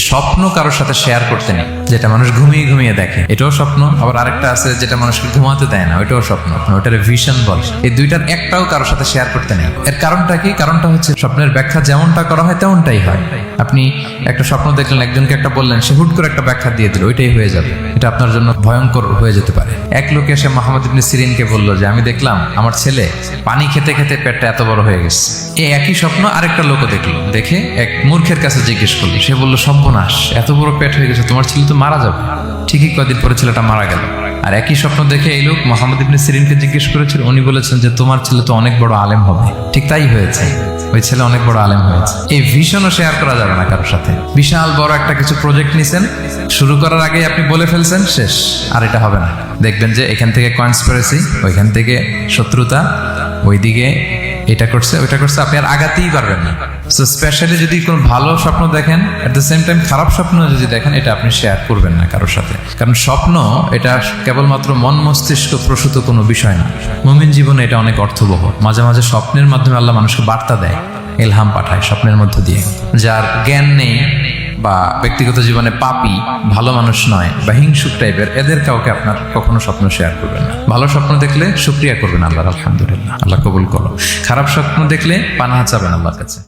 স্বপ্ন কারোর সাথে শেয়ার করতে নেই, যেটা মানুষ ঘুমিয়ে ঘুমিয়ে দেখে, এটাও স্বপ্ন। আবার আরেকটা আছে যেটা মানুষকে ঘুমাতে দেয় না, ওইটাও স্বপ্ন, ওটার ভিশন বলে। এই দুইটার একটাও কারোর সাথে শেয়ার করতে নেই। এর কারণটা কি? কারণটা হচ্ছে স্বপ্নের ব্যাখ্যা যেমনটা করা হয় তেমনটাই হয়। আপনি একটা স্বপ্ন দেখলেন, একজনকে একটা বললেন, সে হুট করে একটা ব্যাখ্যা দিয়ে দিল, ওইটাই হয়ে যাবে। এটা আপনার জন্য ভয়ঙ্কর হয়ে যেতে পারে। এক লোক এসে মোহাম্মদ ইবনে সিরিনকে বলল যে আমি দেখলাম আমার ছেলে পানি খেতে খেতে পেটটা এত বড় হয়ে গেছে। এই একই স্বপ্ন আরেকটা লোকও দেখলো, দেখে এক মূর্খের কাছে জিজ্ঞেস করলো। সে বলল, সর্বনাশ, এত বড় পেট হয়ে গেছে, তোমার ছেলে তো মারা যাবে। ঠিকই কদিন পরে ছেলেটা মারা গেল। আর একই স্বপ্ন দেখে এই লোক মোহাম্মদ ইবনে সিরিনকে জিজ্ঞেস করেছিল, উনি বলেছেন যে তোমার ছেলে তো অনেক বড় আলেম হবে। ঠিক তাই হয়েছে, ওই ছেলে অনেক বড় আলেম হয়েছে। এই ভিশনও শেয়ার করা যাবে না কারোর সাথে। বিশাল বড় একটা কিছু প্রজেক্ট নিছেন, শুরু করার আগে আপনি বলে ফেলছেন, শেষ, আর এটা হবে না। দেখবেন যে এখান থেকে কনস্পিরেসি, ওইখান থেকে শত্রুতা, ওইদিকে এটা করছে ওইটা করছে, আপনি আর আগাতেই পারবেন না। সো স্পেশালি যদি কোনো ভালো স্বপ্ন দেখেন, এট দ্য সেম টাইম খারাপ স্বপ্ন যদি দেখেন, এটা আপনি শেয়ার করবেন না কারোর সাথে। কারণ স্বপ্ন এটা কেবলমাত্র মন মস্তিষ্ক প্রসূত কোনো বিষয় না। মুমিন জীবনে এটা অনেক অর্থবহ। মাঝে মাঝে স্বপ্নের মাধ্যমে আল্লাহ মানুষকে বার্তা দেয়, ইলহাম পাঠায় স্বপ্নের মধ্য দিয়ে। যার জ্ঞান নেই বা ব্যক্তিগত জীবনে পাপী, ভালো মানুষ নয় বা হিংসুক টাইপের, এদের কাউকে আপনার কখনো স্বপ্ন শেয়ার করবেন না। ভালো স্বপ্ন দেখলে শুকরিয়া করবেন আল্লাহর, আলহামদুলিল্লাহ, আল্লাহ কবুল করো। খারাপ স্বপ্ন দেখলে পানাহা চাবেন আল্লাহর কাছে।